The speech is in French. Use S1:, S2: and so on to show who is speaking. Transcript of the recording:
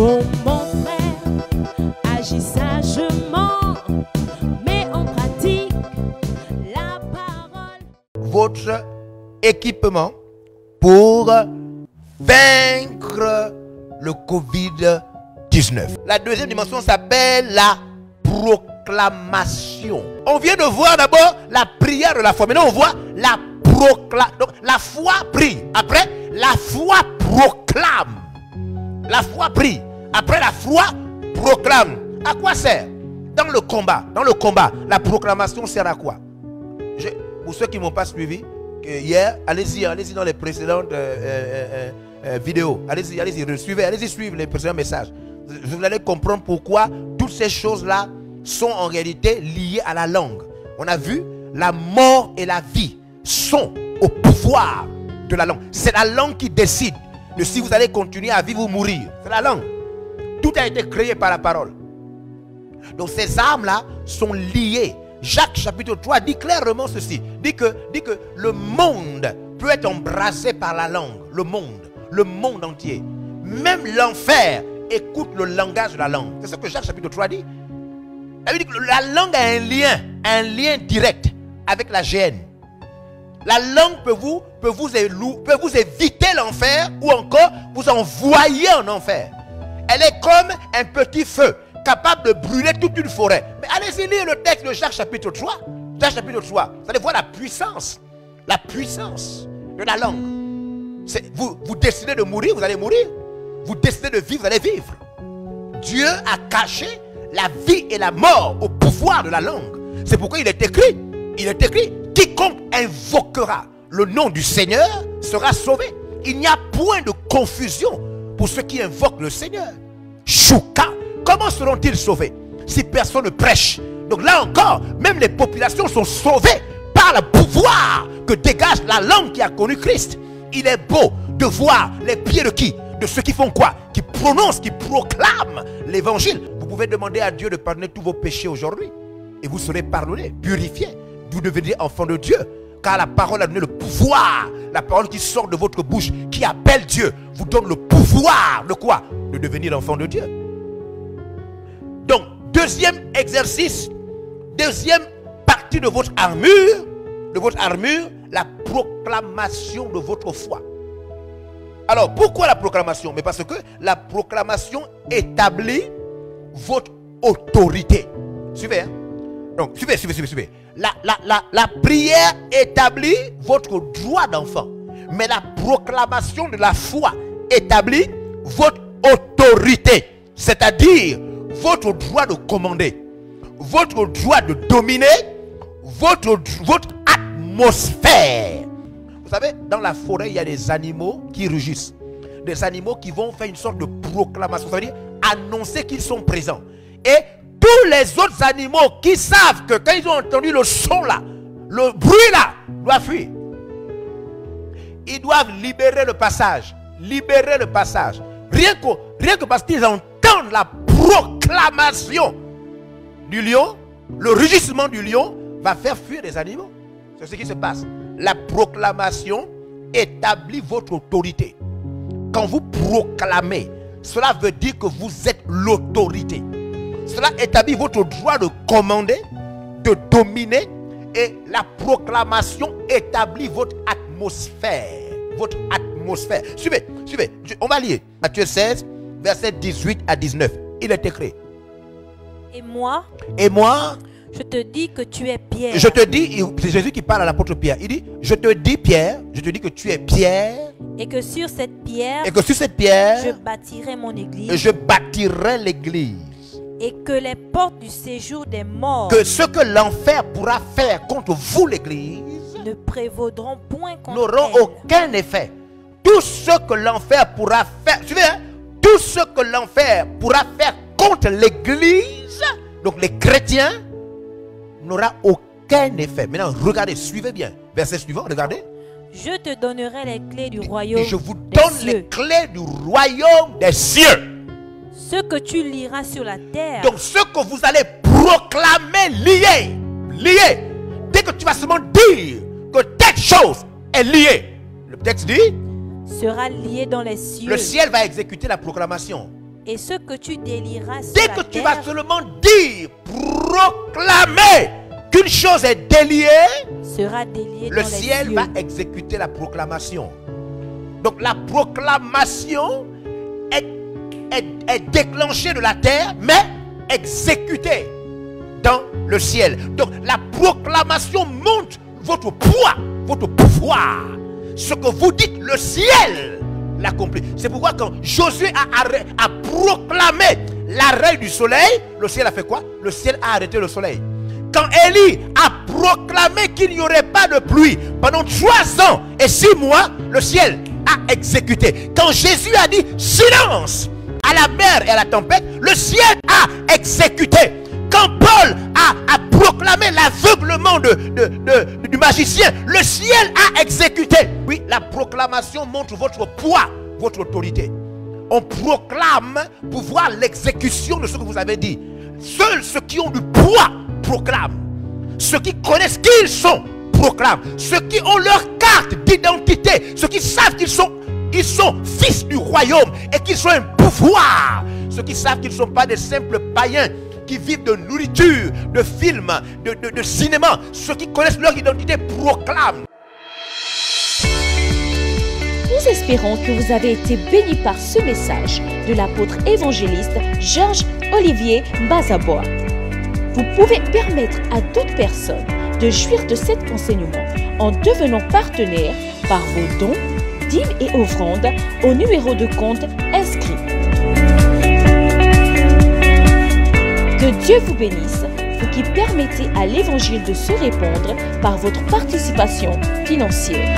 S1: Oh mon frère, agis sagement, mets en pratique la parole.
S2: Votre équipement pour vaincre le Covid-19. La deuxième dimension s'appelle la proclamation. On vient de voir d'abord la prière de la foi. Maintenant, on voit la proclamation. Donc, la foi prie. Après, la foi proclame. La foi prie. Après, la foi proclame. À quoi sert? Dans le combat, la proclamation sert à quoi? Pour ceux qui ne m'ont pas suivi, hier, allez-y dans les précédentes vidéos. Allez-y, suivez les précédents messages. Vous allez comprendre pourquoi toutes ces choses-là sont en réalité liées à la langue. On a vu, la mort et la vie sont au pouvoir de la langue. C'est la langue qui décide de si vous allez continuer à vivre ou mourir. C'est la langue. Tout a été créé par la parole. Donc ces armes-là sont liées. Jacques chapitre 3 dit clairement ceci. Dit que le monde peut être embrasé par la langue. Le monde entier. Même l'enfer écoute le langage de la langue. C'est ce que Jacques chapitre 3 dit. Ça veut dire que la langue a un lien direct avec la GN. La langue peut vous éviter l'enfer ou encore vous envoyer en enfer. Elle est comme un petit feu capable de brûler toute une forêt. Mais allez-y lire le texte de Jacques chapitre 3. Jacques chapitre 3. Vous allez voir la puissance de la langue. Vous décidez de mourir, vous allez mourir. Vous décidez de vivre, vous allez vivre. Dieu a caché la vie et la mort au pouvoir de la langue. C'est pourquoi il est écrit, quiconque invoquera le nom du Seigneur sera sauvé. Il n'y a point de confusion pour ceux qui invoquent le Seigneur. Chouka, comment seront-ils sauvés si personne ne prêche? Donc là encore, même les populations sont sauvées par le pouvoir que dégage la langue qui a connu Christ. Il est beau de voir les pieds de qui? De ceux qui font quoi? Qui prononcent, qui proclament l'évangile. Vous pouvez demander à Dieu de pardonner tous vos péchés aujourd'hui. Et vous serez pardonnés, purifiés. Vous devenez enfant de Dieu. Car la parole a donné le pouvoir. La parole qui sort de votre bouche, qui appelle Dieu, vous donne le pouvoir de quoi? De devenir l'enfant de Dieu. Donc, deuxième exercice, deuxième partie de votre armure, la proclamation de votre foi. Alors, pourquoi la proclamation? Mais parce que la proclamation établit votre autorité. Suivez, hein? Donc, suivez. La prière établit votre droit d'enfant. Mais la proclamation de la foi établit votre autorité. C'est-à-dire votre droit de commander, votre droit de dominer, votre atmosphère. Vous savez, dans la forêt, il y a des animaux qui rugissent. Des animaux qui vont faire une sorte de proclamation. Ça veut dire annoncer qu'ils sont présents. Et tous les autres animaux qui savent que quand ils ont entendu le son là, le bruit là, doivent fuir. Ils doivent libérer le passage. Rien que parce qu'ils entendent la proclamation du lion, le rugissement du lion va faire fuir les animaux. C'est ce qui se passe. La proclamation établit votre autorité. Quand vous proclamez, cela veut dire que vous êtes l'autorité. Cela établit votre droit de commander, de dominer, et la proclamation établit votre atmosphère. Votre atmosphère. Suivez. On va lire Matthieu 16, versets 18 à 19. Il est écrit.
S1: Et moi, je te dis que tu es Pierre.
S2: Je te dis, c'est Jésus qui parle à l'apôtre Pierre. Il dit, je te dis Pierre, je te dis que tu es Pierre.
S1: Et que sur cette pierre, je bâtirai mon église.
S2: Je bâtirai l'église.
S1: Et que les portes du séjour des morts,
S2: que ce que l'enfer pourra faire contre vous, l'église,
S1: ne prévaudront point contre
S2: n'auront
S1: elle.
S2: aucun effet. Tout ce que l'enfer pourra faire, suivez, hein? Tout ce que l'enfer pourra faire contre l'église, donc les chrétiens, n'aura aucun effet. Maintenant, regardez, suivez bien. Verset suivant, regardez.
S1: Je te donnerai les clés du royaume.
S2: Et je vous donne les clés du royaume des cieux.
S1: Ce que tu liras sur la terre.
S2: Donc ce que vous allez proclamer lié. Dès que tu vas seulement dire que telle chose est liée, le texte dit,
S1: sera lié dans les cieux.
S2: Le ciel va exécuter la proclamation.
S1: Et ce que tu délieras sur
S2: dès
S1: la
S2: que tu
S1: terre,
S2: vas seulement dire, proclamer qu'une chose est déliée,
S1: sera délié
S2: le
S1: dans les
S2: ciel
S1: cieux.
S2: va exécuter la proclamation. Donc la proclamation est déclenchée de la terre, mais exécutée dans le ciel. Donc la proclamation montre votre poids, votre pouvoir. Ce que vous dites, le ciel l'accomplit. C'est pourquoi quand Josué a proclamé l'arrêt du soleil, le ciel a fait quoi? Le ciel a arrêté le soleil. Quand Élie a proclamé qu'il n'y aurait pas de pluie pendant 3 ans et 6 mois, le ciel a exécuté. Quand Jésus a dit silence à la mer et à la tempête, le ciel a exécuté. Quand Paul a proclamé l'aveuglement du magicien, le ciel a exécuté. Oui, la proclamation montre votre poids, votre autorité. On proclame pour voir l'exécution de ce que vous avez dit. Seuls ceux qui ont du poids proclament. Ceux qui connaissent qui ils sont proclament. Ceux qui ont leur carte d'identité, ceux qui savent qu'ils sont fils du royaume et qu'ils ont un pouvoir. Ceux qui savent qu'ils ne sont pas des simples païens qui vivent de nourriture, de films, de cinéma. Ceux qui connaissent leur identité proclament.
S3: Nous espérons que vous avez été bénis par ce message de l'apôtre évangéliste Georges Olivier Mbazaboa. Vous pouvez permettre à toute personne de jouir de cet enseignement en devenant partenaire par vos dons, dîmes et offrandes au numéro de compte inscrit. Que Dieu vous bénisse, vous qui permettez à l'évangile de se répandre par votre participation financière.